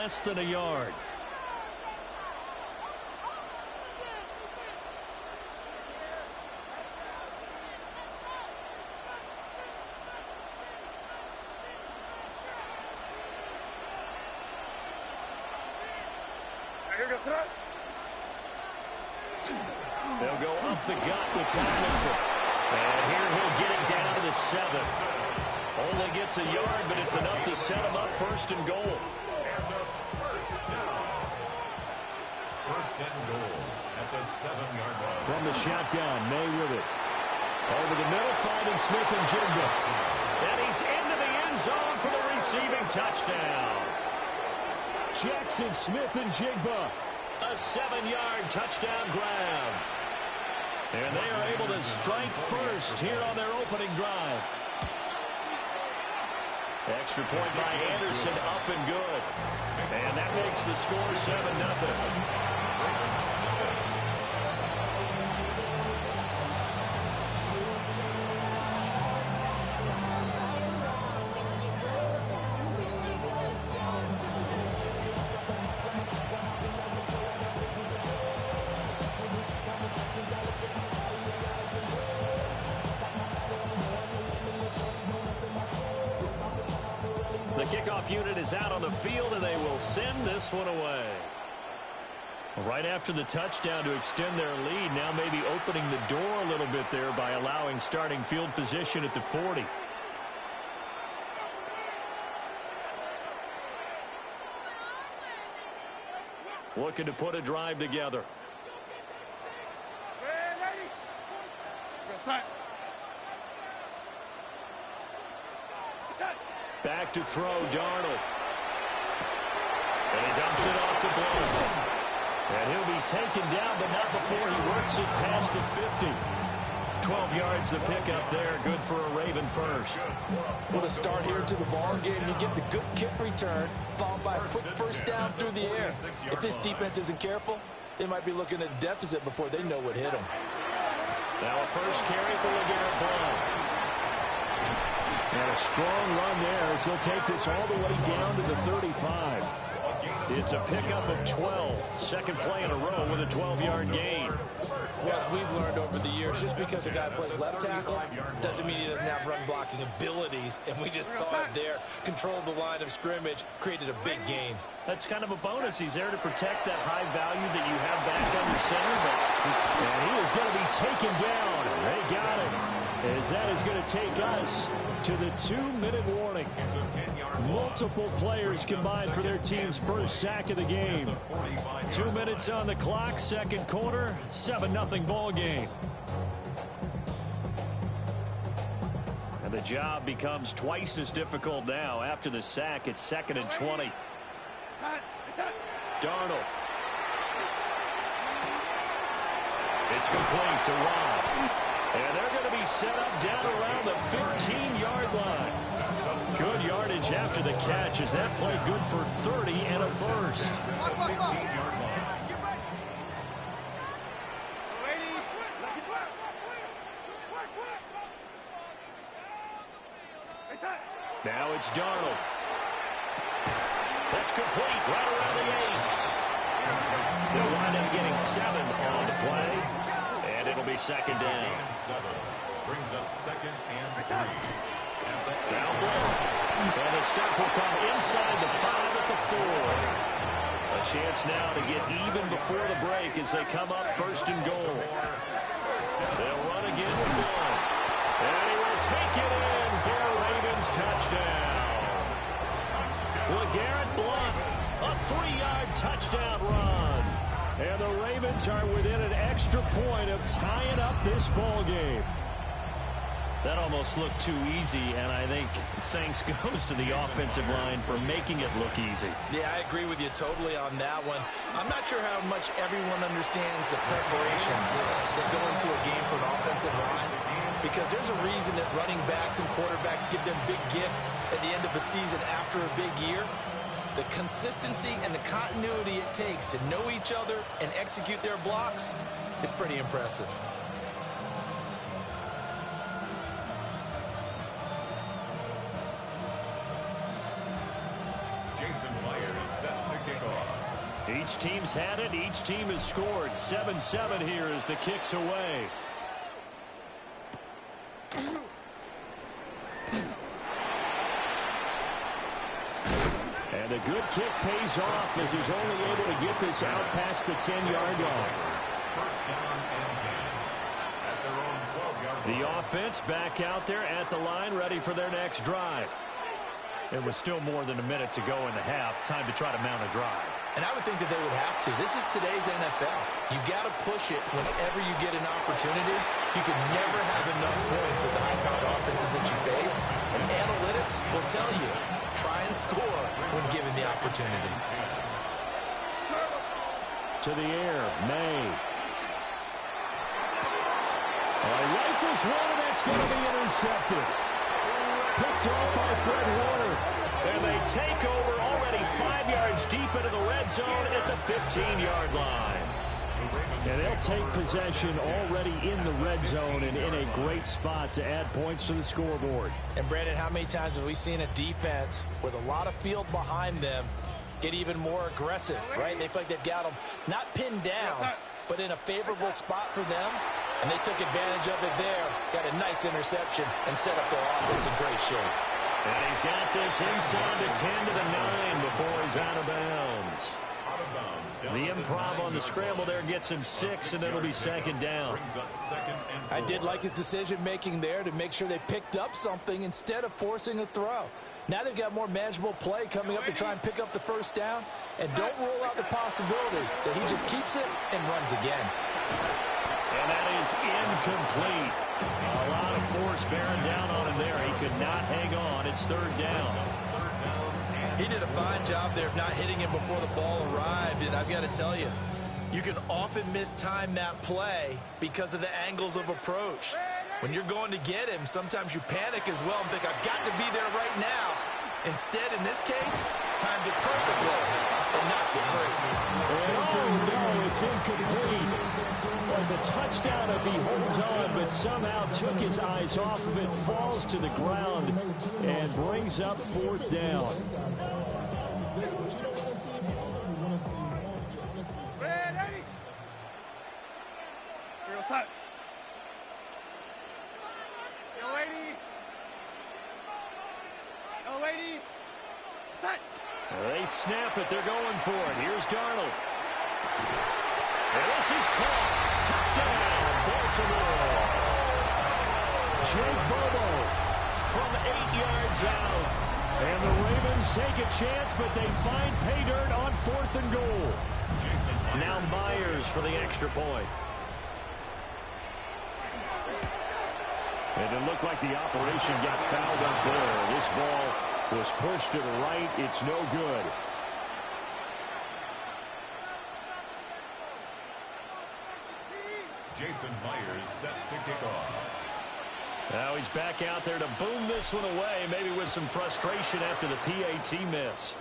less than a yard. They'll go up the gut with Tomlinson. And here he'll get it down to the 7. Only gets a yard, but it's enough to set him up first and goal. First and goal at the 7-yard line. From the shotgun, May with it. Over the middle, finding Smith and Jigba. And he's into the end zone for the receiving touchdown. Jackson Smith and Jigba. A 7-yard touchdown grab. And they are able to strike first here on their opening drive. Extra point by Anderson, up and good. And that makes the score 7-0. The kickoff unit is out on the field, and they will send this one away. Right after the touchdown to extend their lead, now maybe opening the door a little bit there by allowing starting field position at the 40. Looking to put a drive together. Back to throw, Darnold. And he dumps it off to Blount. And he'll be taken down, but not before he works it past the 50. 12 yards the pickup there. Good for a Raven first. What a start here to the ball game. You get the good kick return, followed by a quick first down through the air. If this defense isn't careful, they might be looking at a deficit before they know what hit them. Now a first carry for LeGarrette Blount. And a strong run there as he'll take this all the way down to the 35. It's a pickup of 12. Second play in a row with a 12-yard gain. Well, as we've learned over the years, just because a guy plays left tackle doesn't mean he doesn't have run-blocking abilities. And we just saw it there. Controlled the line of scrimmage, created a big gain. That's kind of a bonus. He's there to protect that high value that you have back under center. And he is going to be taken down. They got it. As that is going to take us to the 2-minute warning. Multiple players combined for their team's first sack of the game. 2 minutes on the clock, second quarter, 7-0 ball game. And the job becomes twice as difficult now. After the sack, it's 2nd and 20. Darnold. It's complete to Robb. And they're going to be set up down around the 15-yard line. Good yardage after the catch as that played good for 30 and a first. 15-yard line. Now it's Darnold. That's complete right around the 8. They'll wind up getting 7 on the play. And it'll be second down. Brings up 2nd and 3. Now Blount. And the stop will come inside the 5 at the 4. A chance now to get even before the break as they come up first and goal. They'll run again with Blount. And he will take it in for a Ravens touchdown. LeGarrette Blount, a 3-yard touchdown run. And the Ravens are within an extra point of tying up this ball game. That almost looked too easy, and I think thanks goes to the offensive line for making it look easy. Yeah, I agree with you totally on that one. I'm not sure how much everyone understands the preparations that go into a game for an offensive line, because there's a reason that running backs and quarterbacks give them big gifts at the end of the season after a big year. The consistency and the continuity it takes to know each other and execute their blocks is pretty impressive. Jason Myers set to Each team's had it. Each team has scored. 7-7 here as the kick's away. And a good kick pays off as he's only able to get this out past the 10-yard line. First down and 10 at their own 12-yard line. The offense back out there at the line, ready for their next drive. It was still more than a minute to go in the half. Time to try to mount a drive. And I would think that they would have to. This is today's NFL. You got to push it whenever you get an opportunity. You can never have enough points with the high-powered offenses that you face. And analytics will tell you, try and score when given the opportunity. To the air, May. Rifles one, and that's going to be intercepted. Picked off by Fred Warner. And they take over already 5 yards deep into the red zone at the 15-yard line. And they'll take possession already in the red zone and in a great spot to add points to the scoreboard. And, Brandon, how many times have we seen a defense with a lot of field behind them get even more aggressive, right? They feel like they've got them not pinned down, but in a favorable spot for them. And they took advantage of it there. Got a nice interception and set up their offense in great shape. And he's got this inside the 10 to the 9 before he's out of bounds. The improv on the scramble there gets him 6, and it'll be second down. I did like his decision-making there to make sure they picked up something instead of forcing a throw. Now they've got more manageable play coming up to try and pick up the first down. And don't rule out the possibility that he just keeps it and runs again. And that is incomplete. A lot of force bearing down on him there. He could not hang on. It's third down. He did a fine job there of not hitting him before the ball arrived. And I've got to tell you, you can often mistime that play because of the angles of approach. When you're going to get him, sometimes you panic as well and think, I've got to be there right now. Instead, in this case, timed it perfectly and knocked it free. Oh, no, it's incomplete. Well, it's a touchdown if he holds on, but somehow took his eyes off of it, falls to the ground, and brings up fourth down. They snap it. They're going for it. Here's Darnold. And this is caught. Touchdown, Baltimore. Jake Bobo from 8 yards out. And the Ravens take a chance, but they find pay dirt on 4th and goal. Now Myers for the extra point. And it looked like the operation got fouled up there. This ball was pushed to the right. It's no good. Jason Myers set to kick off. Now he's back out there to boom this one away, maybe with some frustration after the PAT miss.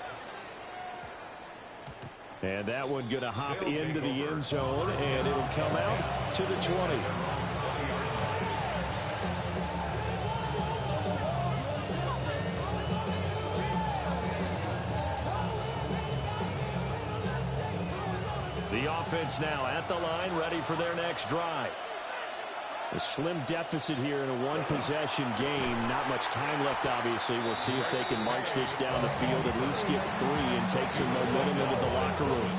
And that one going to hop into the end zone, and it'll come out to the 20. The offense now at the line, ready for their next drive. A slim deficit here in a one-possession game. Not much time left, obviously. We'll see if they can march this down the field, at least get 3 and take some momentum into the locker room.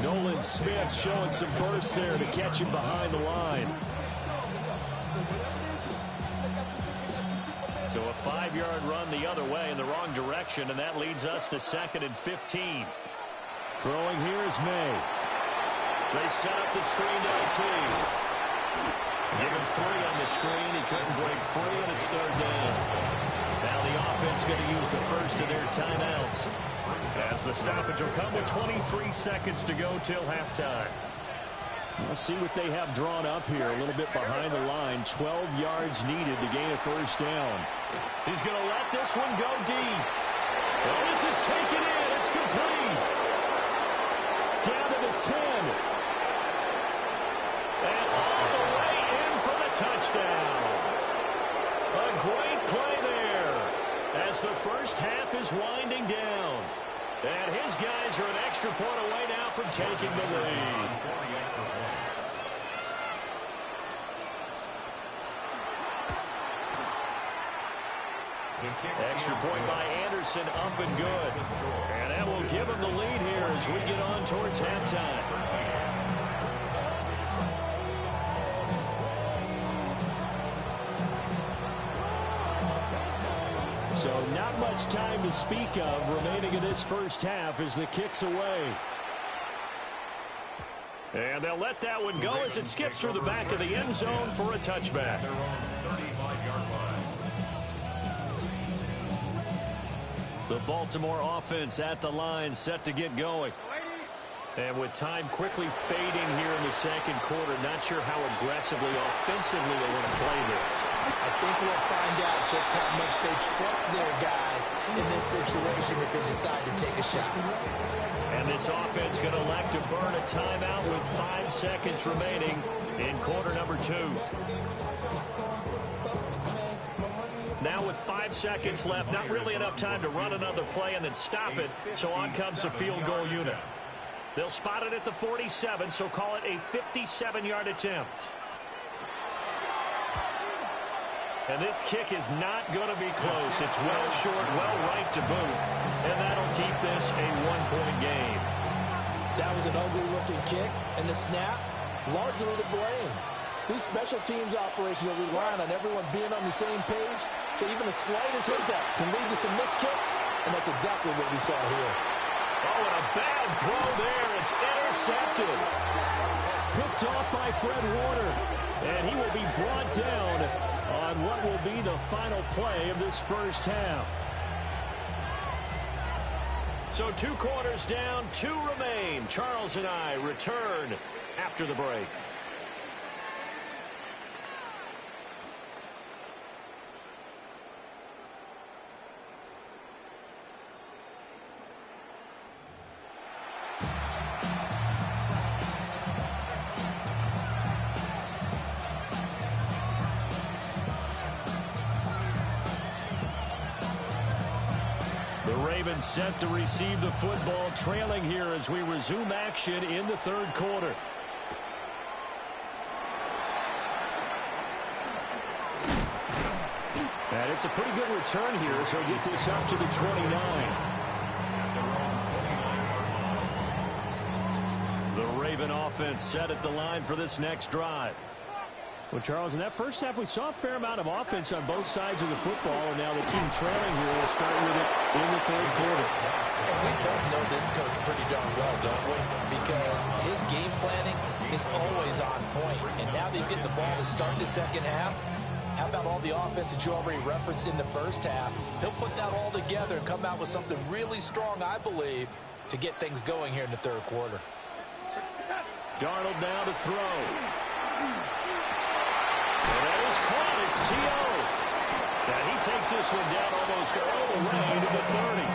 Nolan Smith showing some burst there to catch him behind the line. So a 5-yard run the other way in the wrong direction, and that leads us to 2nd and 15. Throwing here is May. They set up the screen to LT. Give him 3 on the screen. He couldn't break free, and it's third down. Now the offense going to use the first of their timeouts, as the stoppage will come with 23 seconds to go till halftime. We'll see what they have drawn up here. A little bit behind the line. 12 yards needed to gain a first down. He's going to let this one go deep. Well, this is taken in. It's complete. Down to the 10. And all the way in for the touchdown. A great play there as the first half is winding down. And his guys are an extra point away now from taking the lead. Extra point by Anderson, up and good. And that will give them the lead here as we get on towards halftime. So not much time to speak of remaining in this first half as the kick's away. And they'll let that one go as it skips through the back of the end zone for a touchback. The Baltimore offense at the line, set to get going. And with time quickly fading here in the second quarter, not sure how aggressively, offensively they want to play this. I think we'll find out just how much they trust their guys in this situation if they decide to take a shot. And this offense going to elect to burn a timeout with 5 seconds remaining in quarter number 2. Now with 5 seconds left, not really enough time to run another play and then stop it, so on comes the field goal unit. They'll spot it at the 47, so call it a 57-yard attempt. And this kick is not going to be close. It's well short, well right to boot, and that'll keep this a 1-point game. That was an ugly-looking kick, and the snap, largely to blame. These special teams operations are relying on everyone being on the same page, so even the slightest hiccup can lead to some missed kicks, and that's exactly what we saw here. Oh, and a bad throw there. It's intercepted. Picked off by Fred Warner, and he will be brought down on what will be the final play of this first half. So 2 quarters down, 2 remain. Charles and I return after the break. Ravens set to receive the football, trailing here as we resume action in the third quarter. And it's a pretty good return here, so get this up to the 29. The Raven offense set at the line for this next drive. Well, Charles, in that first half, we saw a fair amount of offense on both sides of the football, and now the team trailing here will start with it in the third quarter. And we both know this coach pretty darn well, don't we? Because his game planning is always on point. And now that he's getting the ball to start the second half, how about all the offense that you already referenced in the first half? He'll put that all together and come out with something really strong, I believe, to get things going here in the third quarter. Darnold now to throw. And that is caught. It's T.O. And he takes this one down almost all the way to the 30.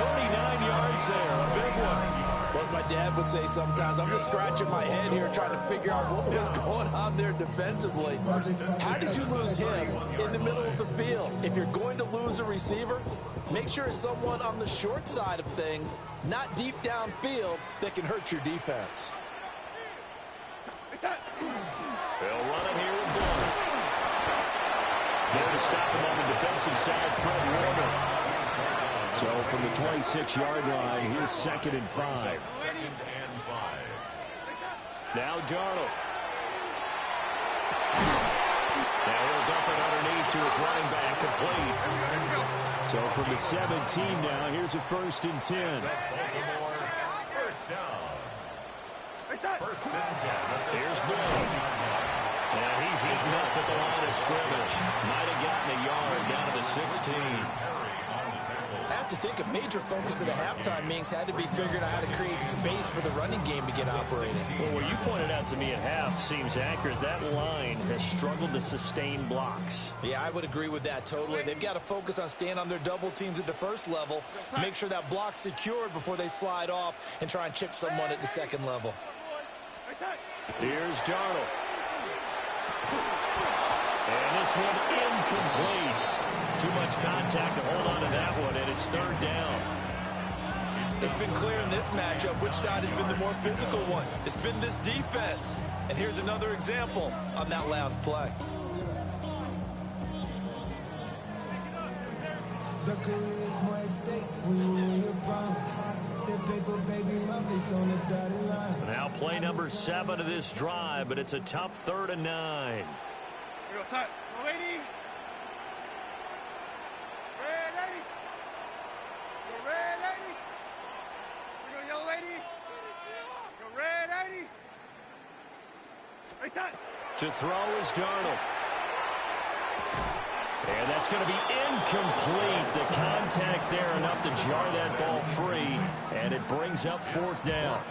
39 yards there. A big one. Well, as my dad would say sometimes, I'm just scratching my head here trying to figure out what was going on there defensively. How did you lose him in the middle of the field? If you're going to lose a receiver, make sure it's someone on the short side of things, not deep downfield, that can hurt your defense. They'll run it here with Warner. There to stop him on the defensive side, Fred Warner. So from the 26-yard line, here's 2nd and 5. Now Darnold. Now he'll dump it underneath to his running back, complete. So from the 17 now, here's a 1st and 10. First down. First and 10. Here's Bill. And he's heating up at the line of scrimmage. Might have gotten a yard down to the 16. I have to think a major focus of the halftime meetings had to be figuring out how to create space for the running game to get operating. Well, what you pointed out to me at half seems accurate. That line has struggled to sustain blocks. Yeah, I would agree with that totally. They've got to focus on staying on their double teams at the first level, make sure that block's secured before they slide off and try and chip someone at the second level. Here's Darnold. And this one incomplete. Too much contact to hold on to that one, and it's 3rd down. It's been clear in this matchup which side has been the more physical one. It's been this defense. And here's another example on that last play. The career is more at stake when you win your prime. The paper, baby, my face on the dotted line. Now play number 7 of this drive, but it's a tough 3rd and 9. Here we go, start. Go, lady. Red lady. Go, red lady. Here we go, yellow lady. Go, red lady. Hey, son. To throw is Darnold. And that's going to be incomplete. The contact there enough to jar that ball free, and it brings up 4th down.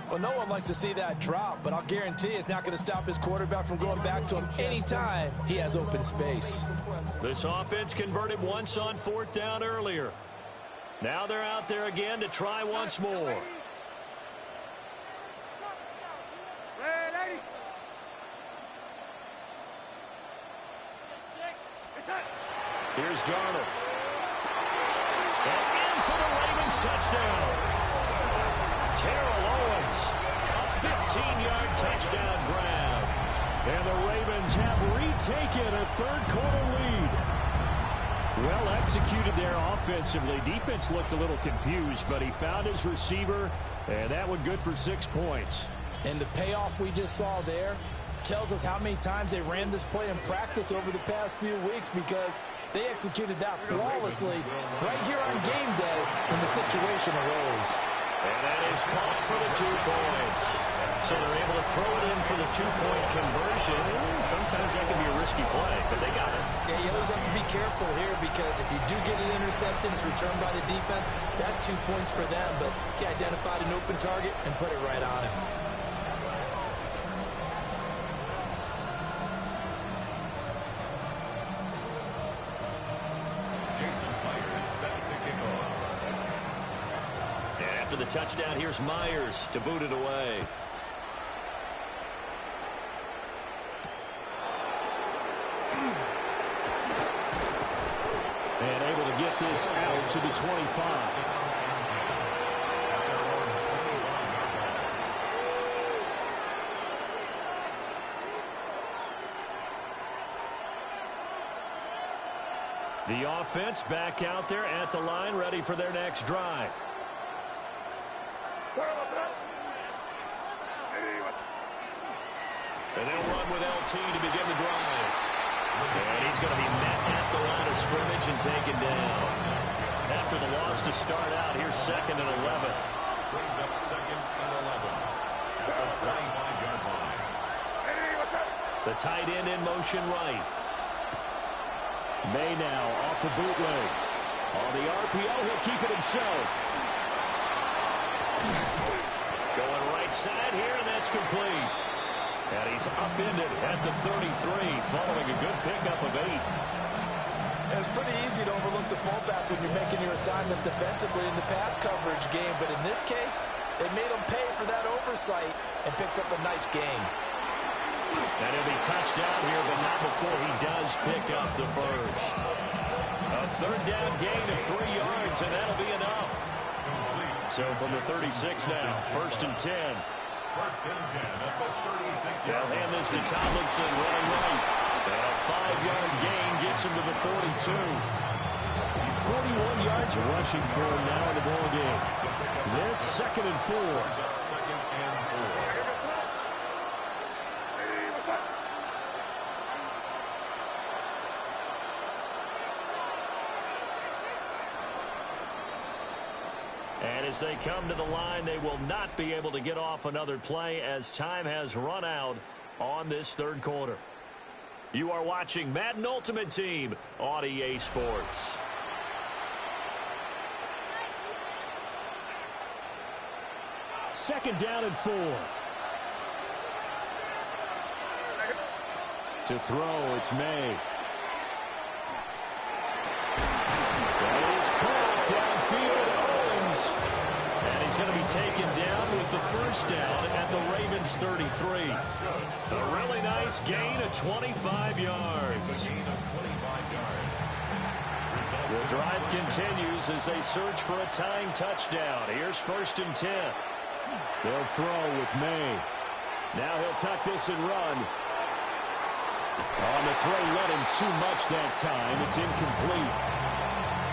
Well, no one likes to see that drop, but I'll guarantee it's not going to stop his quarterback from going back to him anytime he has open space. This offense converted once on 4th down earlier. Now they're out there again to try once more. Red lady. Here's Darnold. And in for the Ravens touchdown. Terrell Owens, a 15-yard touchdown grab. And the Ravens have retaken a 3rd-quarter lead. Well executed there offensively. Defense looked a little confused, but he found his receiver, and that one good for 6 points. And the payoff we just saw there tells us how many times they ran this play in practice over the past few weeks, because they executed that flawlessly right here on game day when the situation arose. And that is caught for the 2 points. So they're able to throw it in for the 2-point conversion. Sometimes that can be a risky play, but they got it. Yeah, you always have to be careful here, because if you do get an interception, it's returned by the defense. That's 2 points for them, but he identified an open target and put it right on him. After the touchdown, here's Myers to boot it away. And able to get this out to the 25. The offense back out there at the line, ready for their next drive. And they'll run with LT to begin the drive. And he's going to be met at the line of scrimmage and taken down. After the loss to start out, here's 2nd and 11. Brings up 2nd and 11 at the 25-yard line. The tight end in motion right. May now off the bootleg. On the RPO, he'll keep it himself. Going right side here, and that's complete. And he's upended at the 33, following a good pickup of 8. It's pretty easy to overlook the fullback when you're making your assignments defensively in the pass coverage game, but in this case, they made him pay for that oversight and picks up a nice gain. And he'll be touched down here, but not before he does pick up the first. A 3rd down gain of 3 yards, and that'll be enough. So from the 36 now, 1st and 10. 1st and 10 at the 36-yard line. They'll hand this to Tomlinson running right. And a 5-yard gain gets him to the 42. 41 yards rushing for him now in the ball game. This 2nd and 4. 2nd and 4. And as they come to the line, they will not be able to get off another play as time has run out on this 3rd quarter. You are watching Madden Ultimate Team on EA Sports. Second down and 4. To throw, it's May. That is caught downfield. Owens. And he's going to be taken down with the first down at the Ravens 33. A really nice gain of 25 yards. Gain of 25 yards. Results drive continues as they search for a tying touchdown. Here's 1st and 10. They'll throw with May. Now he'll tuck this and run. On the throw, let him too much that time. It's incomplete.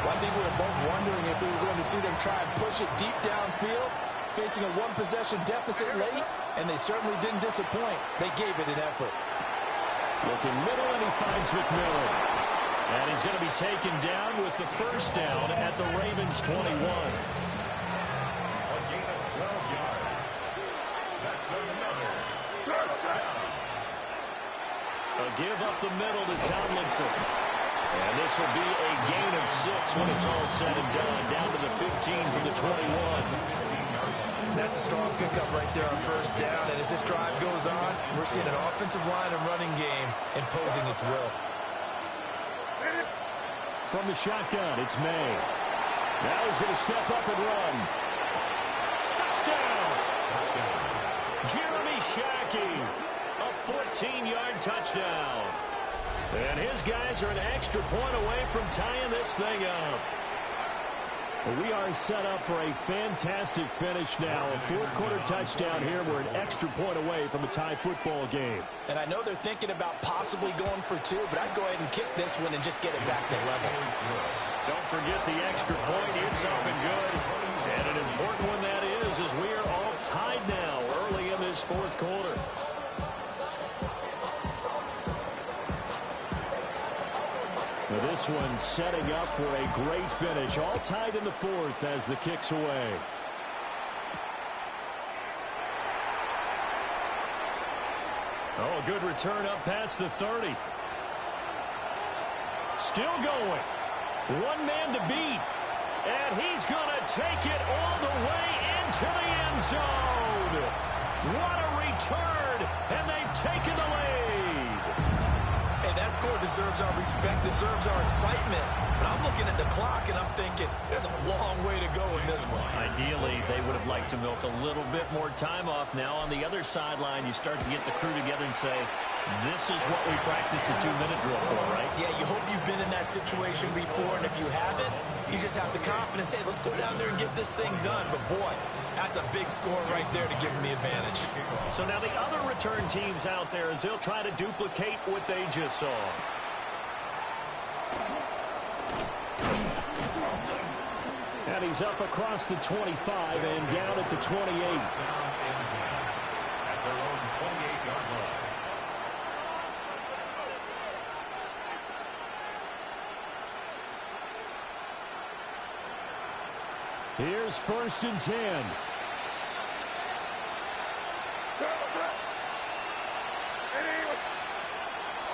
Well, I think we were both wondering if we were going to see them try and push it deep downfield, facing a one-possession deficit late, and they certainly didn't disappoint. They gave it an effort. Looking middle, and he finds McMillan. And he's going to be taken down with the first down at the Ravens' 21. A gain of 12 yards. That's another first down. A give up the middle to Tomlinson. And this will be a gain of 6 when it's all said and done. Down to the 15 from the 21. That's a strong pickup right there on first down. And as this drive goes on, we're seeing an offensive line and running game imposing its will. From the shotgun, it's May. Now he's going to step up and run. Touchdown! Jeremy Shockey. A 14-yard touchdown. And his guys are an extra point away from tying this thing up. We are set up for a fantastic finish now. A fourth-quarter touchdown here. We're an extra point away from a tie football game. And I know they're thinking about possibly going for 2, but I'd go ahead and kick this one and just get it back to level. Don't forget the extra point. It's up and good. And an important one that is, as we are all tied now early in this fourth quarter. Now this one setting up for a great finish. All tied in the fourth as the kick's away. Oh, a good return up past the 30. Still going. One man to beat. And he's going to take it all the way into the end zone. What a return. And they've taken the lead. Hey, that score deserves our respect, deserves our excitement. But I'm looking at the clock, and I'm thinking, there's a long way to go in this one. Ideally, they would have liked to milk a little bit more time off. Now, on the other sideline, you start to get the crew together and say, this is what we practiced a 2-minute drill for, right? Yeah, you hope you've been in that situation before, and if you haven't, you just have the confidence, hey, let's go down there and get this thing done. But, boy, that's a big score right there to give them the advantage. So now the other return teams out there as they'll try to duplicate what they just saw. And he's up across the 25 and down at the 28. At their own 28-yard line. Here's 1st and 10.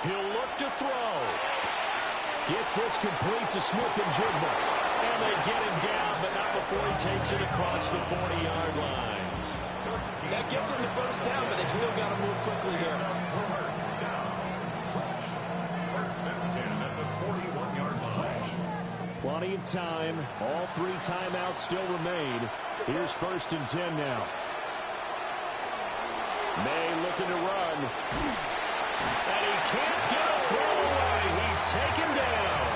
He'll look to throw. Gets this complete to Smith and Jigba. And they get him down, but not before he takes it across the 40-yard line. That gets them the first down, but they've still got to move quickly here. First and 10 at the 41-yard line. Plenty of time. All 3 timeouts still remain. Here's 1st and 10 now. May looking to run. And he can't get a throw away. He's taken down.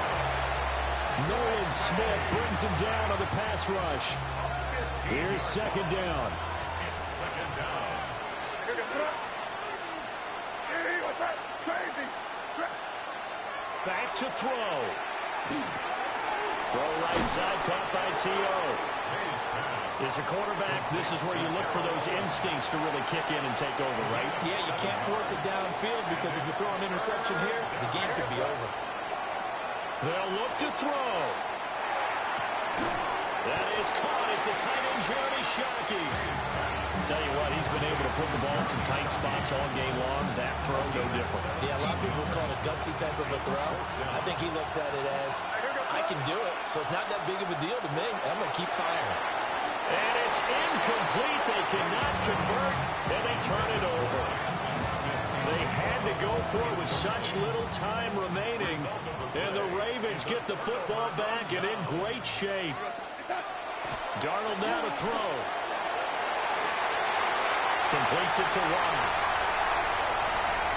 Nolan Smith brings him down on the pass rush. Here's 2nd down. It's 2nd down. Back to throw. Throw right side, caught by T.O. As a quarterback, this is where you look for those instincts to really kick in and take over, right? Yeah, you can't force it downfield because if you throw an interception here, the game could be over. They'll look to throw. That is caught. It's a tight end, Jeremy Shockey. Tell you what, he's been able to put the ball in some tight spots all game long. That throw, no different. Yeah, a lot of people would call it a gutsy type of a throw. I think he looks at it as, I can do it, so it's not that big of a deal to me. I'm going to keep firing. And it's incomplete. They cannot convert, and they turn it over. They had to go for it with such little time remaining. And the Ravens get the football back and in great shape. Darnold now to throw. Completes it to Watt.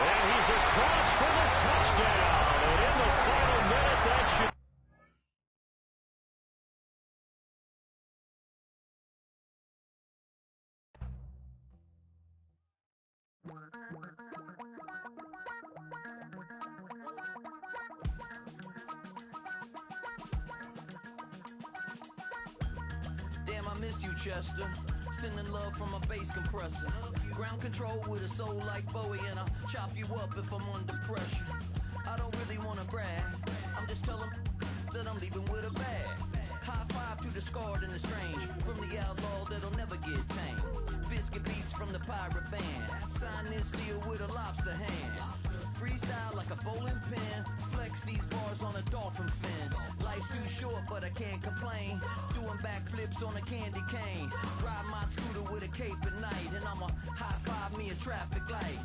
And he's across for the touchdown. And in the final minute, that should miss you, Chester. Sending love from a bass compressor. Ground control with a soul like Bowie, and I'll chop you up if I'm under pressure. I don't really wanna brag. I'm just telling that I'm leaving with a bag. High five to the scarred and the strange. From the outlaw that'll never get tamed. Biscuit beats from the pirate band. Sign this deal with a lobster hand. Freestyle like a bowling pin. Flex these bars on a dolphin fin. Life's too short, but I can't complain. Doing backflips on a candy cane. Ride my scooter with a cape at night. And I'ma high five me a traffic light.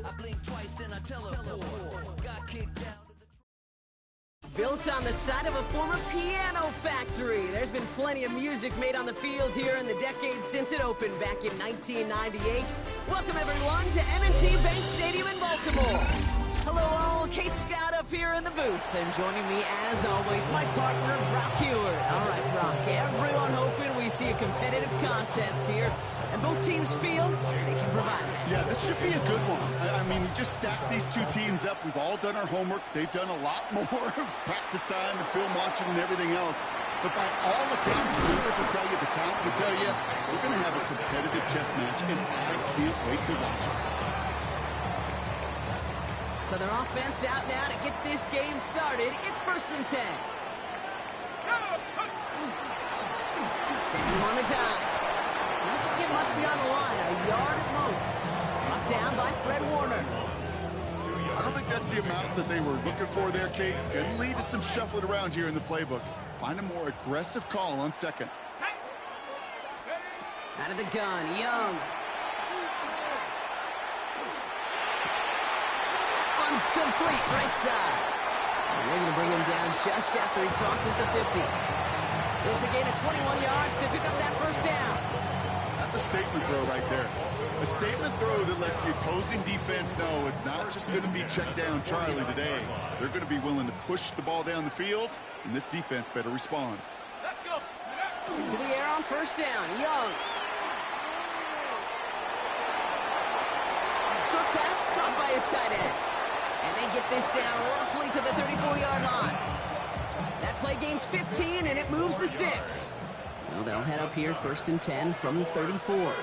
I blink twice, then I teleport. Got kicked out. Built on the side of a former piano factory, there's been plenty of music made on the field here in the decade since it opened back in 1998. Welcome everyone to M&T Bank Stadium in Baltimore. Hello all, Kate Scott up here in the booth, and joining me as always, my partner, Brock Heward. All right, Brock, everyone hoping we see a competitive contest here, and both teams feel they can provide it. Yeah, this should be a good one. I mean, you just stack these two teams up. We've all done our homework. They've done a lot more practice time and film watching and everything else. But by all accounts, the numbers will tell you, the talent will tell you, we're going to have a competitive chess match, and I can't wait to watch it. So their offense out now to get this game started. It's 1st and 10. Same on the time. Doesn't get much beyond the line, a yard at most. Brought down by Fred Warner. I don't think that's the amount that they were looking for there, Kate. Could lead to some shuffling around here in the playbook. Find a more aggressive call on second. Out of the gun, Young. One's complete, right side. And they're going to bring him down just after he crosses the 50. There's a gain of 21 yards to pick up that first down. That's a statement throw right there. A statement throw that lets the opposing defense know it's not just going to be check down Charlie today. They're going to be willing to push the ball down the field, and this defense better respond. Let's go. To the air on first down, Young. Short pass caught by his tight end. And they get this down roughly to the 34-yard line. That play gains 15, and it moves the sticks. So they'll head up here 1st and 10 from the 34. Dive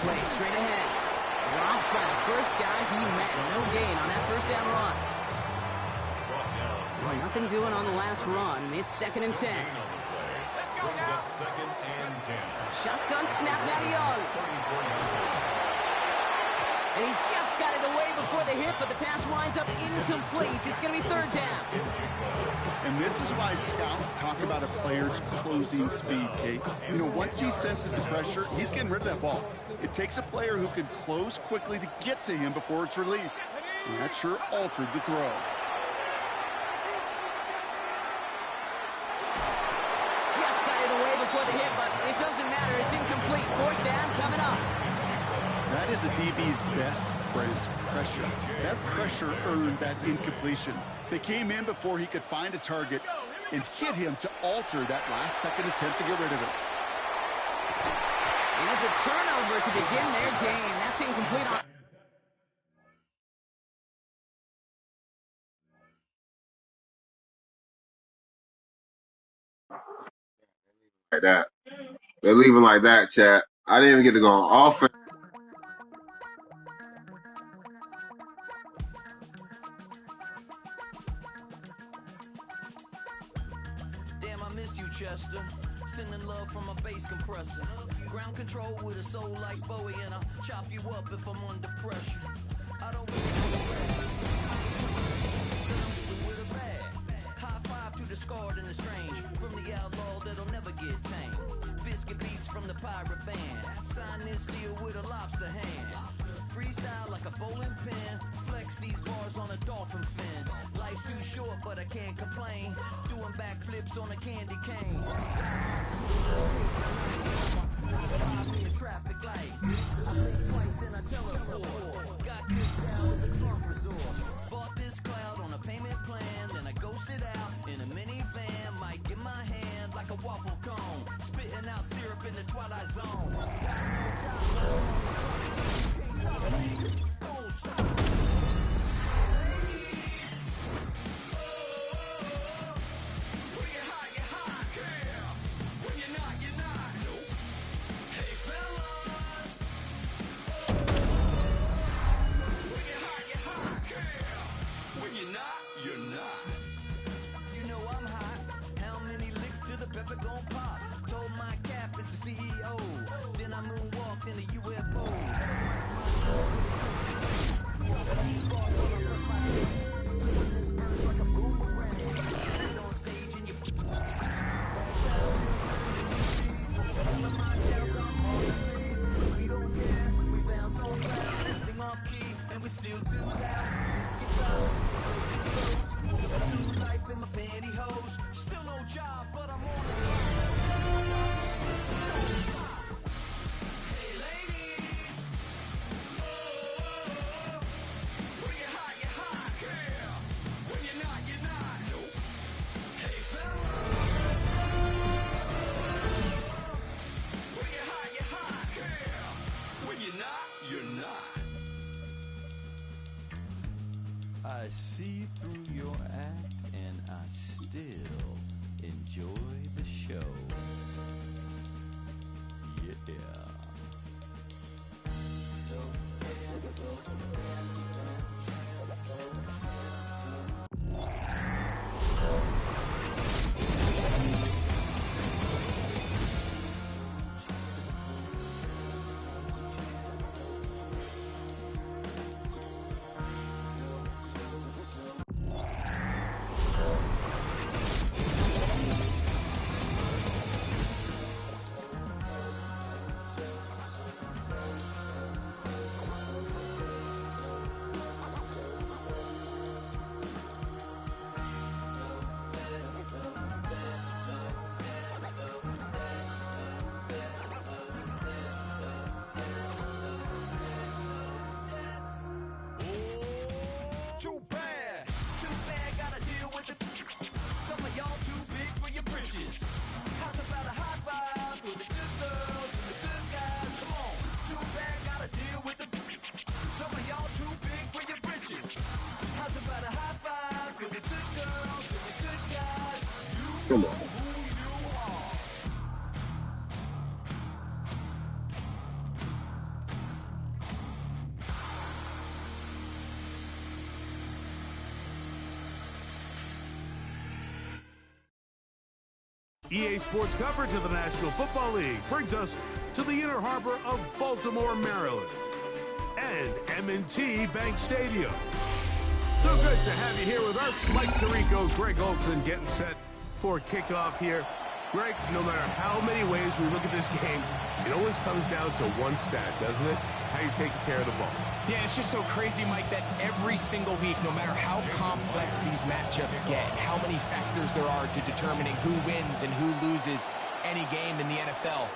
play straight ahead. Dropped by the first guy he met. No gain on that first down run. Well, nothing doing on the last run. It's 2nd and 10. Brings up 2nd and 10. Shotgun snap now to Young. And he just got it away before the hit, but the pass winds up incomplete. It's going to be 3rd down. And this is why scouts talk about a player's closing speed, Kate. You know, once he senses the pressure, he's getting rid of that ball. It takes a player who can close quickly to get to him before it's released. And that sure altered the throw. Just got it away before the hit, but it doesn't matter. It's incomplete. 4th down coming up. That is a DB's best friend, pressure. That pressure earned that incompletion. They came in before he could find a target and hit him to alter that last-second attempt to get rid of it. And it's a turnover to begin their game. That's incomplete. Like that. They're leaving like that, chat. I didn't even get to go on offense. Damn, I miss you, Chester. Sending love from a bass compressor. Ground control with a soul like Bowie, and I'll chop you up if I'm under pressure. I don't really with a bag. High five to the scarred and the strange. From the outlaw that'll never get tamed. Biscuit beats from the pirate band. Sign this deal with a lobster hand. Freestyle like a bowling pin. Flex these bars on a dolphin fin. Life's too short, but I can't complain. Doing backflips on a candy cane. Traffic light. I blink twice, then I teleport. Got kicked out of the Trump resort. Bought this cloud on a payment plan. Then I ghosted out in a minivan. Mic in my hand like a waffle cone. Spitting out syrup in the twilight zone. Don't stop. my cap is the CEO. Then I moonwalked in a UFO. Doing this verse like a boomerang. Sit on stage and you we don't care, we bounce on clouds, sing off key, and we still too loud. We skip out, new life in my pantyhose. Still no job, but I'm on the clock. Don't stop. Hey ladies, oh, when you're hot, yeah. When you're not, you're not. Nope. Hey fellas. When you're hot, yeah. When you're not, you're not. I see through your act and I still enjoy the show. Yeah. Too bad, gotta deal with it. Some of y'all too big for your britches. How's about a high five for the good girls and the good guys? Come on, too bad, gotta deal with it. Some of y'all too big for your britches. How's about a high five for the good girls and the good guys? You know who you are. EA Sports coverage of the National Football League brings us to the inner harbor of Baltimore, Maryland, and M&T Bank Stadium. So good to have you here with us. Mike Tirico, Greg Olson getting set for kickoff here. Greg, no matter how many ways we look at this game, it always comes down to one stat, doesn't it? How you taking care of the ball. Yeah, it's just so crazy, Mike, that every single week, no matter how complex these matchups get, how many factors there are to determining who wins and who loses any game in the NFL,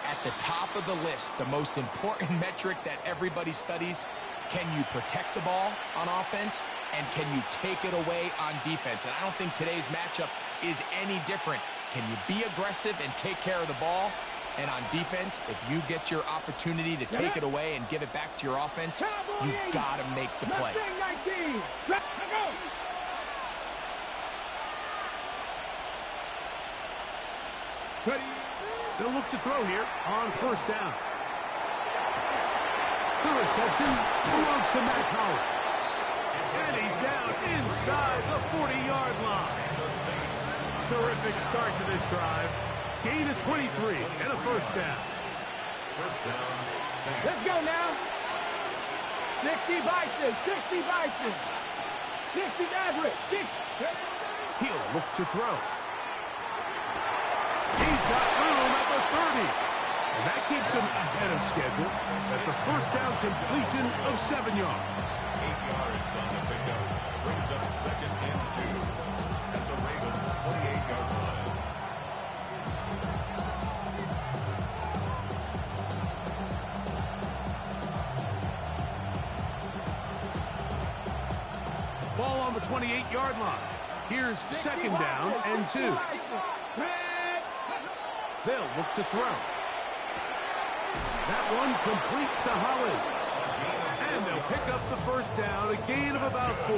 at the top of the list, the most important metric that everybody studies, can you protect the ball on offense, and can you take it away on defense? And I don't think today's matchup is any different. Can you be aggressive and take care of the ball? And on defense, if you get your opportunity to take it away and give it back to your offense, you've got to make the play. They'll look to throw here on first down. The reception belongs to Matt Collins. And he's down inside the 40-yard line. Terrific start to this drive. Gain of 23 and a first down. First down, Saints. Let's go now. 60 Bison, 60 Bison. 60 Maverick, 60. He'll look to throw. He's got room at the 30. And that keeps him ahead of schedule. That's a first down completion of 7 yards. 8 yards on the pickup. Brings up second and 2 at the Ravens' 28-yard line. Ball on the 28-yard line. Here's second down and 2. They'll look to throw. That one complete to Hollins. And they'll pick up the first down, a gain of about 4.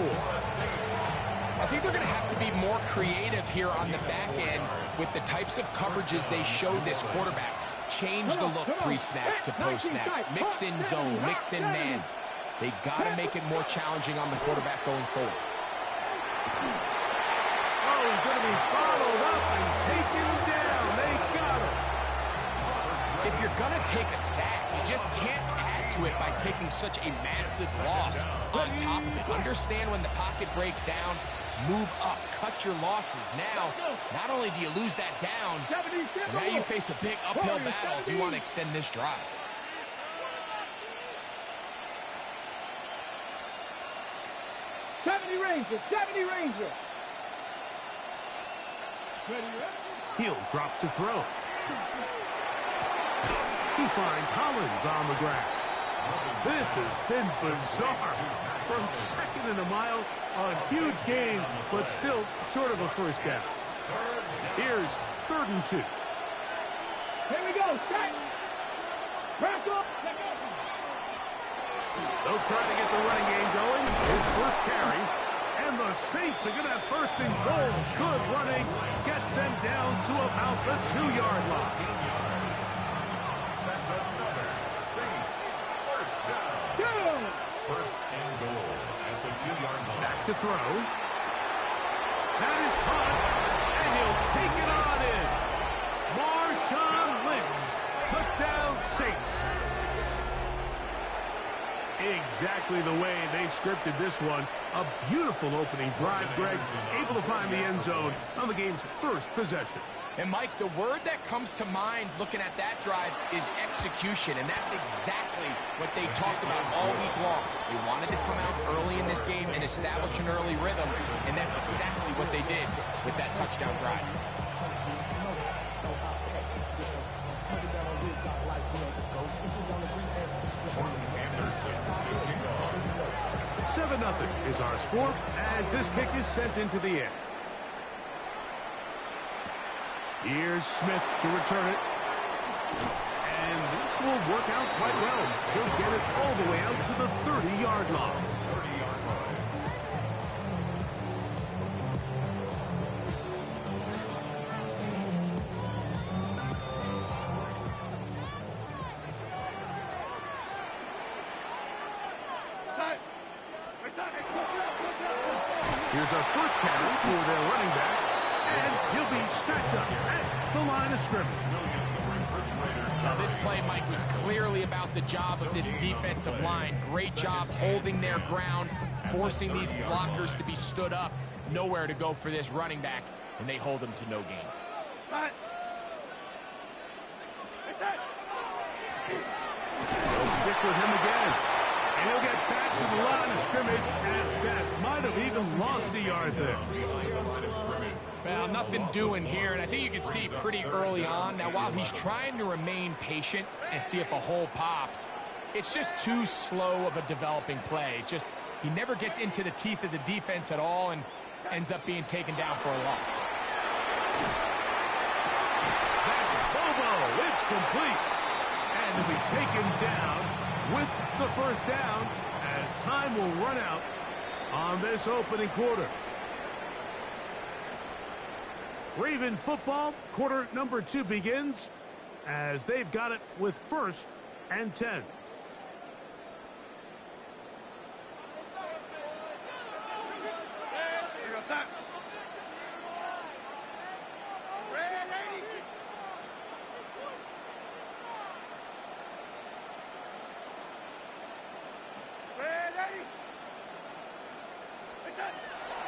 I think they're going to have to be more creative here on the back end with the types of coverages they show this quarterback. Change the look pre-snap to post-snap. Mix in zone, mix in man. They got to make it more challenging on the quarterback going forward. Oh, he's going to be followed up and taken down. They got him. if you're going to take a sack, you just can't add to it by taking such a massive loss on top of it. Understand when the pocket breaks down, move up, cut your losses. Now, not only do you lose that down, but now you face a big uphill battle if you want to extend this drive. He'll drop to throw. He finds Hollins on the ground. This has been bizarre. From second in a mile, a huge gain, but still short of a first down. Here's 3rd and 2. Here we go. Strike. Crack up. They'll try to get the running game going. His first carry. And the Saints are going to have 1st and goal. Good running. Gets them down to about the 2-yard line. That's another Saints first down. 1st and goal at the 2-yard line. Back to throw. That is caught. And he'll take it on in. Marshawn Lynch. Touchdown Saints. Exactly the way they scripted this one. A beautiful opening drive, Greg. Able to find the end zone on the game's first possession. And, Mike, the word that comes to mind looking at that drive is execution, and that's exactly what they talked about all week long. They wanted to come out early in this game and establish an early rhythm, and that's exactly what they did with that touchdown drive. 7-0 is our score as this kick is sent into the air. Here's Smith to return it. And this will work out quite well. He'll get it all the way out to the 30-yard line. Here's our first carry for their running back, and he'll be stacked up at the line of scrimmage. Now this play, Mike, was clearly about the job of this defensive line. Great job holding their ground, forcing these blockers to be stood up. Nowhere to go for this running back, and they hold him to no gain. They'll stick with him again. And he'll get back to the line of scrimmage at best. Might have even lost a yard there. Well, nothing doing here, and I think you can see pretty early on. Now, while he's trying to remain patient and see if a hole pops, it's just too slow of a developing play. He never gets into the teeth of the defense at all and ends up being taken down for a loss. That's Bobo. It's complete. And to be taken down with the first down as time will run out on this opening quarter. Raven football, quarter number 2 begins as they've got it with 1st and 10.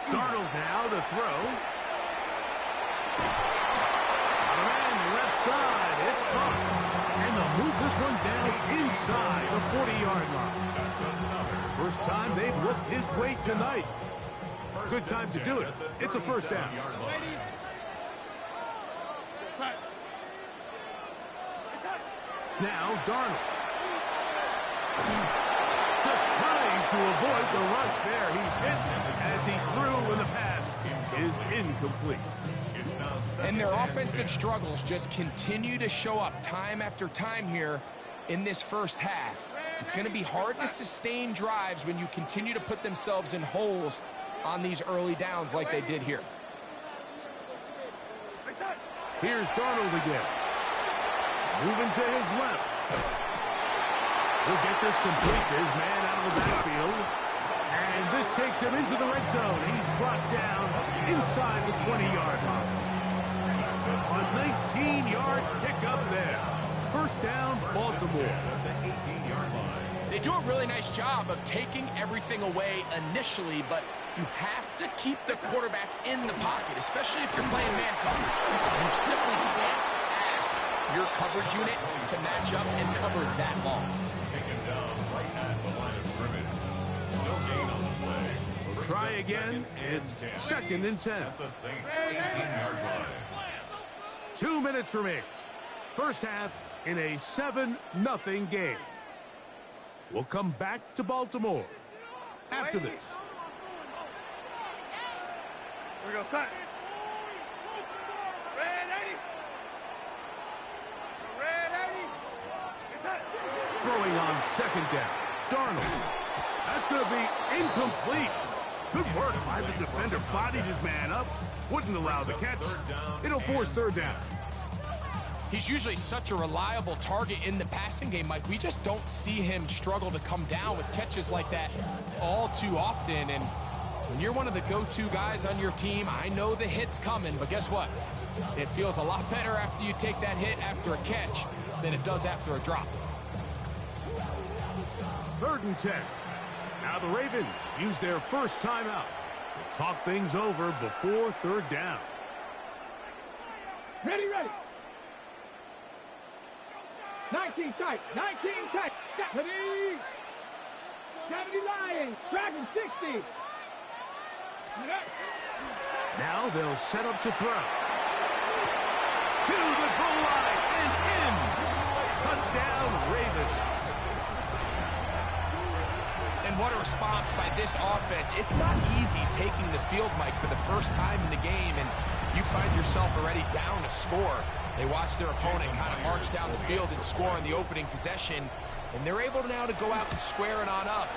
Darnold now to throw. And left side, it's caught. And they'll move this one down inside the 40-yard line. First time they've looked his way tonight. Good time to do it. It's a first down. Now Darnold. Just trying to avoid the rush there. He's hit as he threw when the pass is incomplete. And their offensive struggles just continue to show up time after time here in this first half. It's going to be hard to sustain drives when you continue to put themselves in holes on these early downs like they did here. Here's Darnold again. Moving to his left. He'll get this complete to his man out of the backfield. And this takes him into the red zone. He's brought down inside the 20-yard line. A 19-yard pickup there. First down. Baltimore. At the 18-yard line. They do a really nice job of taking everything away initially, but you have to keep the quarterback in the pocket, especially if you're playing man cover. You simply can't ask your coverage unit to match up and cover that long. Taken down right at the line of scrimmage. No gain on the play. Try again. It's 2nd and 10. At the Saints' 18-yard line. 2 minutes remaining. First half in a 7-0 game. We'll come back to Baltimore after this. Here we go, son. Red 80. Red 80. It's it. Throwing on 2nd down. Darnold. That's going to be incomplete. Good work by the defender. Bodied his man up. Wouldn't allow the catch. It'll force 3rd down. He's usually such a reliable target in the passing game, Mike. We just don't see him struggle to come down with catches like that all too often. And when you're one of the go-to guys on your team, I know the hit's coming, but guess what? It feels a lot better after you take that hit after a catch than it does after a drop. 3rd and 10. Now the Ravens use their first timeout. They'll talk things over before 3rd down. Ready, ready. 19 tight, 19 tight. 70. 70 Lions, Dragon 60. Now they'll set up to throw. To the goal line and in. Touchdown, Ravens. And what a response by this offense. It's not easy taking the field, Mike, for the first time in the game, and you find yourself already down a score. They watch their opponent kind of march down the field and score on the opening possession, and they're able now to go out and square it on up.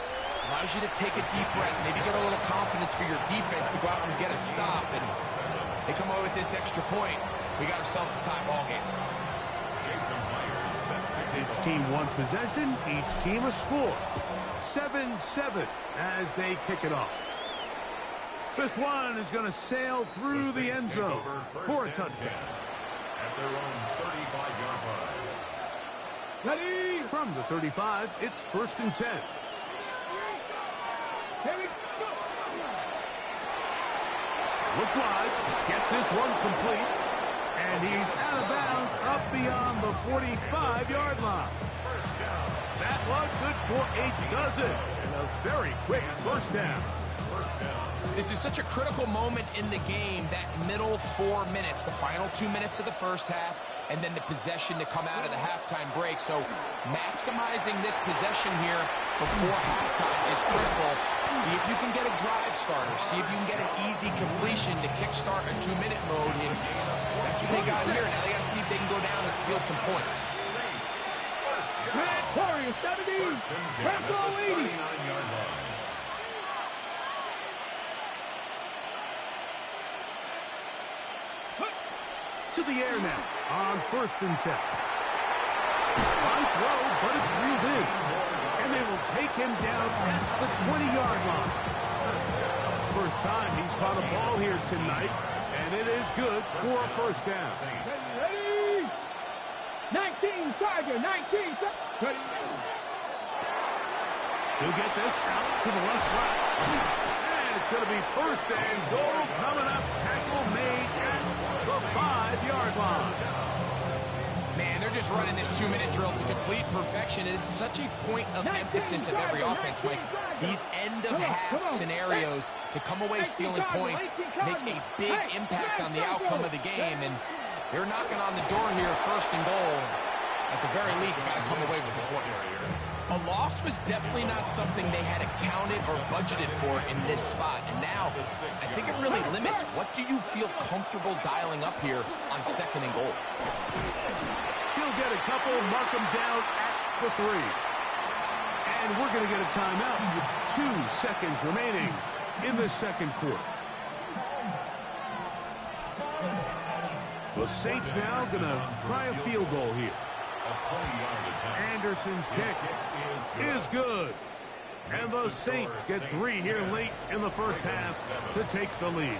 Allows you to take a deep breath, maybe get a little confidence for your defense to go out and get a stop, and they come away with this extra point. We got ourselves a tie ball game. Each team one possession, each team a score. 7-7 as they kick it off. This one is going to sail through the end zone for a touchdown. At their own 35-yard line. Ready? From the 35, it's 1st and 10. Here we go. Look wide, get this one complete, and he's out of bounds up beyond the 45-yard line. That one good for a dozen, and a very quick first down. This is such a critical moment in the game, that middle 4 minutes, the final 2 minutes of the first half, and then the possession to come out of the halftime break. So maximizing this possession here before halftime is critical. See if you can get a drive starter. See if you can get an easy completion to kickstart a 2-minute mode. And that's what they got here. Now they got to see if they can go down and steal some points. Warriors 70. Franco 80. To the air now on 1st and 10. High throw, but it's reeled in. And they will take him down at the 20-yard line. First time he's caught a ball here tonight, and it is good for a first down. Ready? 19 Charger, 19 Charger. He'll get this out to the left side. And it's going to be 1st and goal coming up. Tackle made at the 5-yard line. Man, they're just running this 2-minute drill to complete perfection. It is such a point of emphasis of every offense, Mike. These end-of-half scenarios to come away stealing points make a big impact on the outcome of the game, and they're knocking on the door here, 1st and goal. At the very least, got to come away with some points. A loss was definitely not something they had accounted or budgeted for in this spot, and now I think it really limits what do you feel comfortable dialing up here on 2nd and goal. He'll get a couple, mark him down at the 3. And we're going to get a timeout with 2 seconds remaining in the 2nd quarter. The Saints now going to try a field goal here. Anderson's kick is good. And the Saints get 3 here late in the first half to take the lead.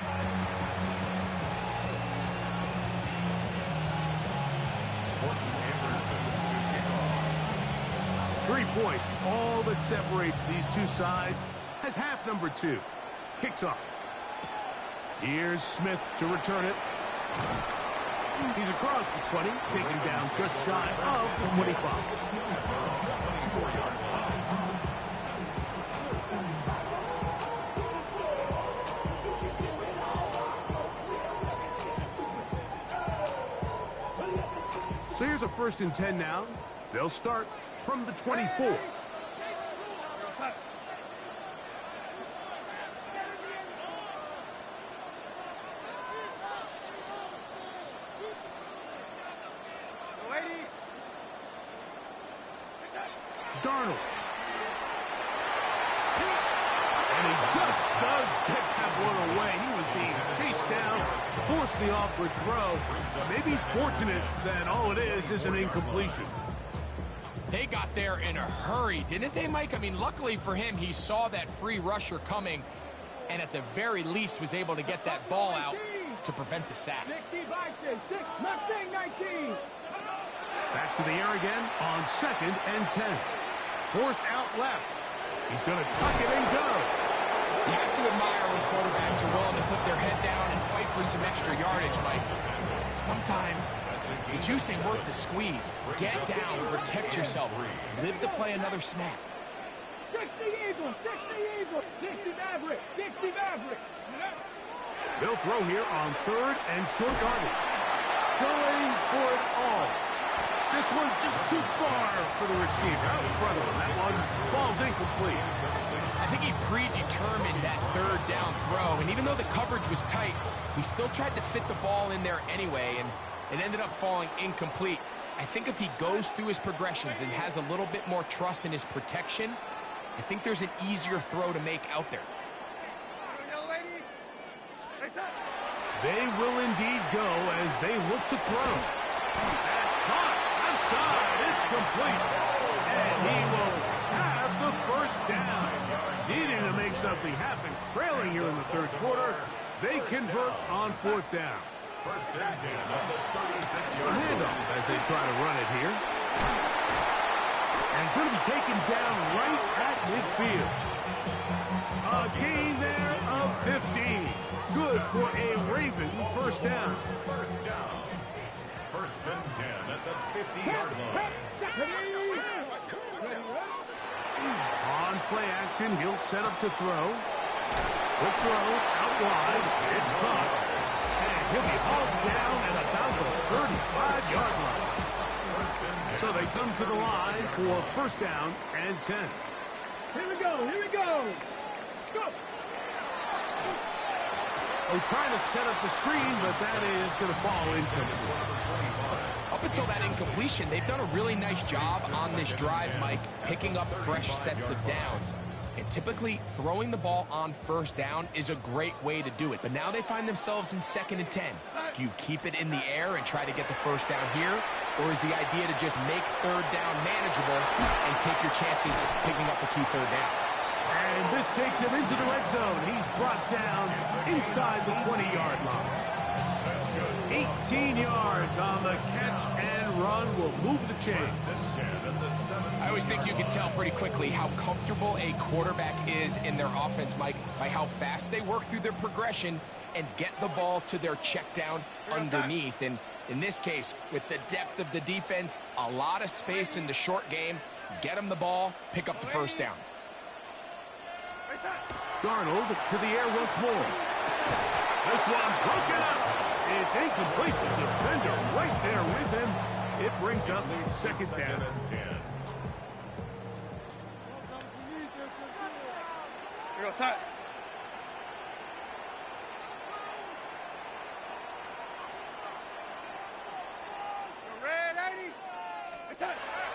– 3 points, all that separates these two sides, as half number 2 kicks off. Here's Smith to return it. He's across the 20, taken down just shy of the 25. So here's a 1st and 10 now. They'll start from the 24. Darnold. And he just does get that one away. He was being chased down, forced the awkward throw. Maybe he's fortunate that all it is an incompletion. They got there in a hurry, didn't they, Mike? I mean, luckily for him, he saw that free rusher coming and at the very least was able to get that ball out to prevent the sack. Back to the air again on 2nd and 10. Forced out left. He's going to tuck it and go. You have to admire when quarterbacks are willing to put their head down and fight for some extra yardage, Mike. Sometimes the juice ain't worth the squeeze. Get down, protect yourself, live to play another snap. 60 Eagles, 60 Eagles, 60 Maverick, 60 Maverick. They'll throw here on 3rd and short yardage. Going for it all. This one just too far for the receiver out in front of him. That one falls incomplete. I think he predetermined that 3rd down throw, and even though the coverage was tight, he still tried to fit the ball in there anyway, and it ended up falling incomplete. I think if he goes through his progressions and has a little bit more trust in his protection, I think there's an easier throw to make out there. They will indeed go as they look to throw. That's caught. Outside. It's complete. And he will have the 1st down. Needing to make something happen. Trailing here in the 3rd quarter. They convert on 4th down. 1st and 10 on the 36-yard line. Handoff as they try to run it here. And it's going to be taken down right at midfield. A gain there of 15. Good for a Raven 1st down. 1st down. 1st and 10 at the 50-yard line. On play action, he'll set up to throw. Quick throw, out wide. It's caught. And he'll be hauled down at about the 35-yard line. So they come to the line for 1st down and 10. Here we go, here we go. Go. They're trying to set up the screen, but that is going to fall incomplete. Up until that incompletion, they've done a really nice job on this drive, Mike, picking up fresh sets of downs. And typically, throwing the ball on 1st down is a great way to do it. But now they find themselves in 2nd and 10. Do you keep it in the air and try to get the 1st down here? Or is the idea to just make 3rd down manageable and take your chances picking up a key 3rd down? And this takes him into the red zone. He's brought down inside the 20-yard line. 18 yards on the catch and run will move the chains. I always think you can tell pretty quickly how comfortable a quarterback is in their offense, Mike, by how fast they work through their progression and get the ball to their check down underneath. And in this case, with the depth of the defense, a lot of space in the short game, get them the ball, pick up the 1st down. Darnold to the air once more. This one broken up. It's incomplete. The defender right there with him. It brings up 2nd down. And 10. Here we go, side.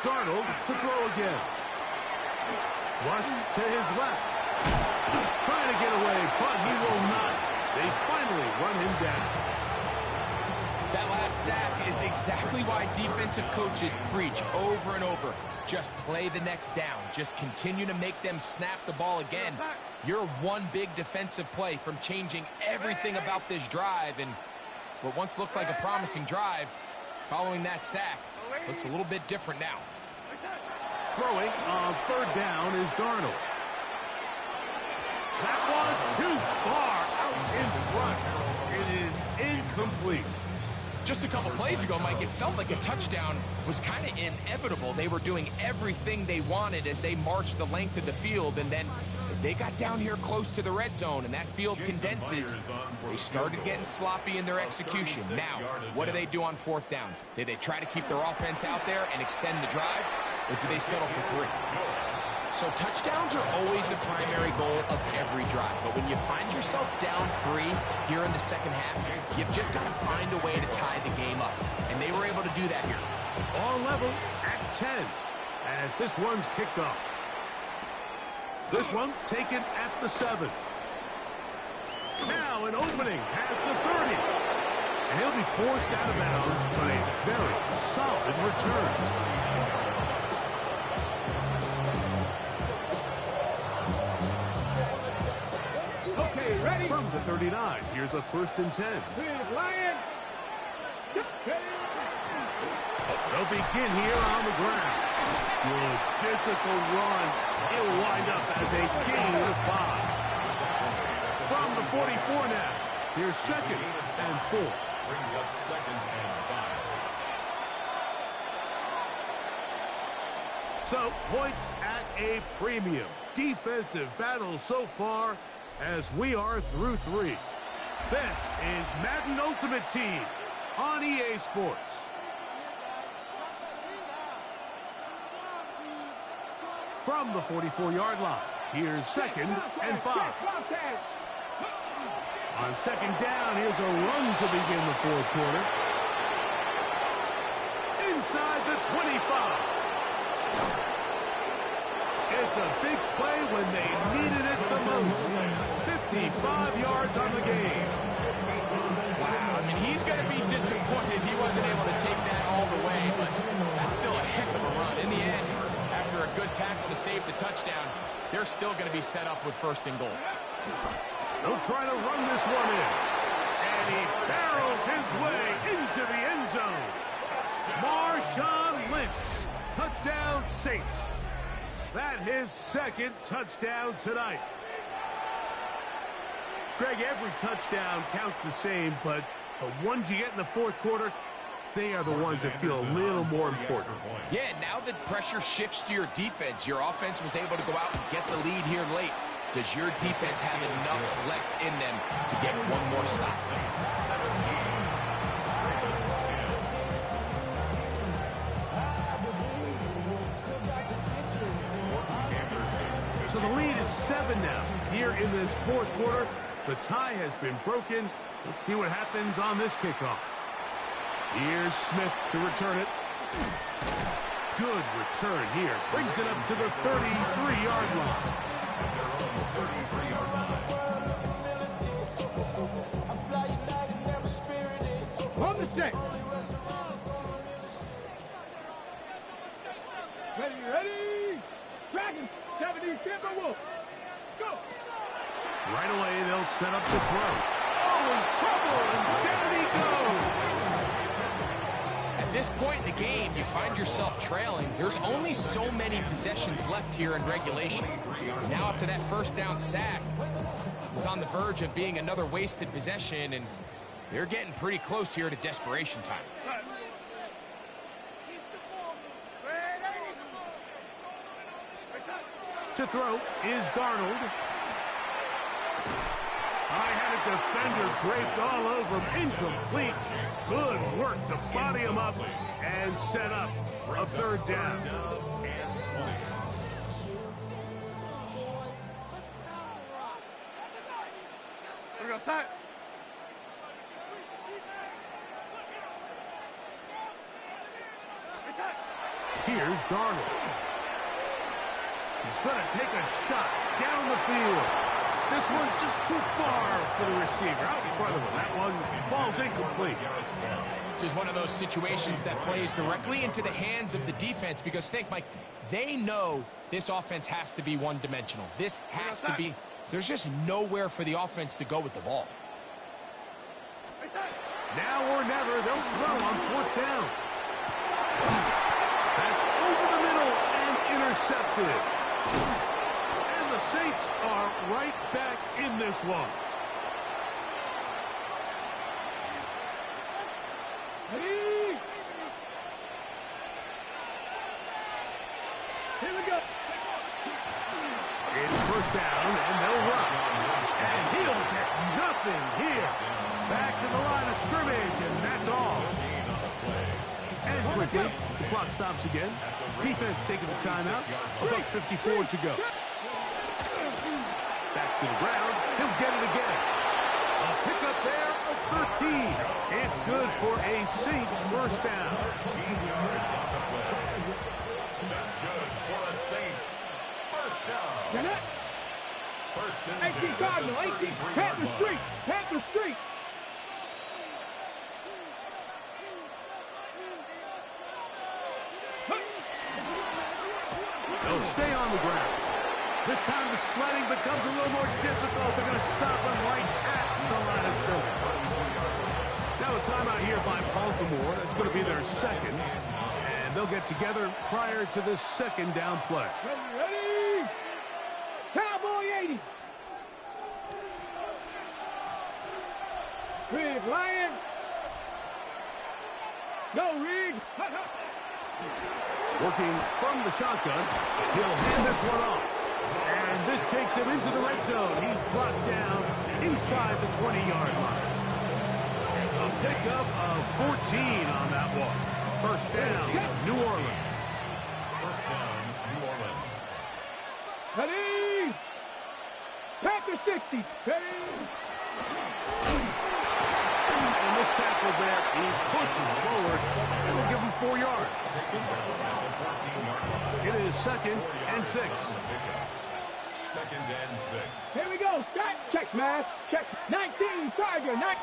Darnold to throw again. Flushed to his left. Trying to get away, but he will not. They finally run him down. That last sack is exactly why defensive coaches preach over and over. Just play the next down. Just continue to make them snap the ball again. You're one big defensive play from changing everything about this drive, and what once looked like a promising drive, following that sack, looks a little bit different now. Throwing on third down is Darnold. That one too far out in front. It is incomplete. Just a couple plays ago, Mike, it felt like a touchdown was kind of inevitable. They were doing everything they wanted as they marched the length of the field, and then as they got down here close to the red zone and that field condenses, they started getting sloppy in their execution. Now, what do they do on fourth down? Do they try to keep their offense out there and extend the drive, or do they settle for 3? So touchdowns are always the primary goal of every drive. But when you find yourself down 3 here in the second half, you've just got to find a way to tie the game up. And they were able to do that here. All level at 10 as this one's kicked off. This one taken at the 7. Now an opening past the 30. And he'll be forced out of bounds, but a very solid return. Ready? From the 39, here's a 1st and 10. Lion. They'll begin here on the ground. Good physical run. It'll wind up as a gain of 5. From the 44 now, here's 2nd and 4. Brings up 2nd and 5. So, points at a premium. Defensive battle so far, as we are through 3. This is Madden Ultimate Team on EA Sports. From the 44-yard line, here's 2nd and 5. On 2nd down, here's a run to begin the 4th quarter. Inside the 25. It's a big play when they needed it the most. 55 yards on the game. Wow, I mean, he's going to be disappointed he wasn't able to take that all the way, but that's still a heck of a run. In the end, after a good tackle to save the touchdown, they're still going to be set up with 1st and goal. They'll try to run this one in. And he barrels his way into the end zone. Marshawn Lynch. Touchdown, Saints. That his 2nd touchdown tonight. Greg, every touchdown counts the same, but the ones you get in the 4th quarter, they are the ones that feel a little more important. Yeah, now the pressure shifts to your defense. Your offense was able to go out and get the lead here late. Does your defense have enough left in them to get one more stop? So the lead is 7 now. Here in this 4th quarter, the tie has been broken. Let's see what happens on this kickoff. Here's Smith to return it. Good return here. Brings it up to the 33-yard line. On the set. Ready? Dragon, 70 Timberwolves. Go. Right away, they'll set up the throw. Oh, in trouble, and down he goes. At this point in the game, you find yourself trailing. There's only so many possessions left here in regulation. Now after that 1st down sack, this is on the verge of being another wasted possession, and they're getting pretty close here to desperation time. To throw is Darnold. I had a defender draped all over him. Incomplete. Good work to body him up and set up a 3rd down. We're going to set. Here's Darnold. He's going to take a shot down the field. This one just too far for the receiver. Out in front of him. That one falls incomplete. This is one of those situations that plays directly into the hands of the defense because think, Mike, they know this offense has to be one-dimensional. This has to be There's just nowhere for the offense to go with the ball. Now or never, they'll throw on 4th down. That's over the middle and intercepted. And the Saints are right back in this one. Ready? Here we go. It's 1st down, and they'll run. And he'll get nothing here. Back to the line of scrimmage, and that's all. And quickly, the clock stops again. Defense taking the timeout. $1:54 to go. Back to the ground. He'll get it again. A pickup there of 13. It's good for a Saints 1st down. 13 yards on the play. That's good for a Saints 1st down. 1st and 10. 18 Cardinal, 18. Panther Street. Panther Street. They'll stay on the ground. This time the sledding becomes a little more difficult. They're going to stop them right at the line of scrimmage. Now a timeout here by Baltimore. That's going to be their 2nd. And they'll get together prior to this 2nd down play. Ready? Cowboy 80. Riggs, Lion. Go, Riggs. Working from the shotgun, he'll hand this one off. And this takes him into the red zone. He's brought down inside the 20-yard line. A pickup of 14 on that one. 1st down, New Orleans. 1st down, New Orleans. Ready? Panther 60. Ready? And this tackle there, he pushes forward. It'll give him 4 yards. It is 2nd and 6. 2nd and 6. Here we go. Check, smash. Check. 19. Tiger. Out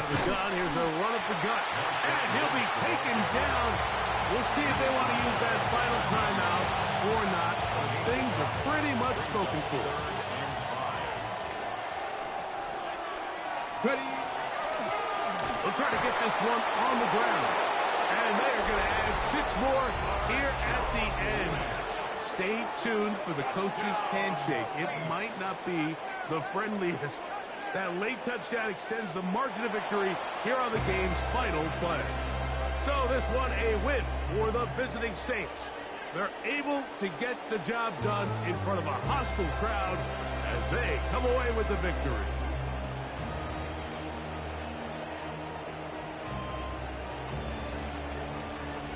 of the gun, here's a run up the gut. And he'll be taken down. We'll see if they want to use that final timeout or not. Things are pretty much spoken for. Ready? They'll try to get this one on the ground. And they are going to add 6 more here at the end. Stay tuned for the coach's handshake. It might not be the friendliest. That late touchdown extends the margin of victory here on the game's final play. So this one a win for the visiting Saints. They're able to get the job done in front of a hostile crowd as they come away with the victory.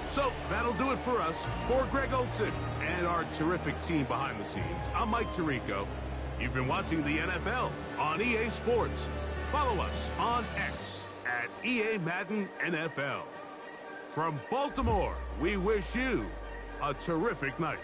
So that'll do it for us. For Greg Olson and our terrific team behind the scenes, I'm Mike Tirico. You've been watching the NFL on EA Sports. Follow us on X at EA Madden NFL. From Baltimore, we wish you a terrific night.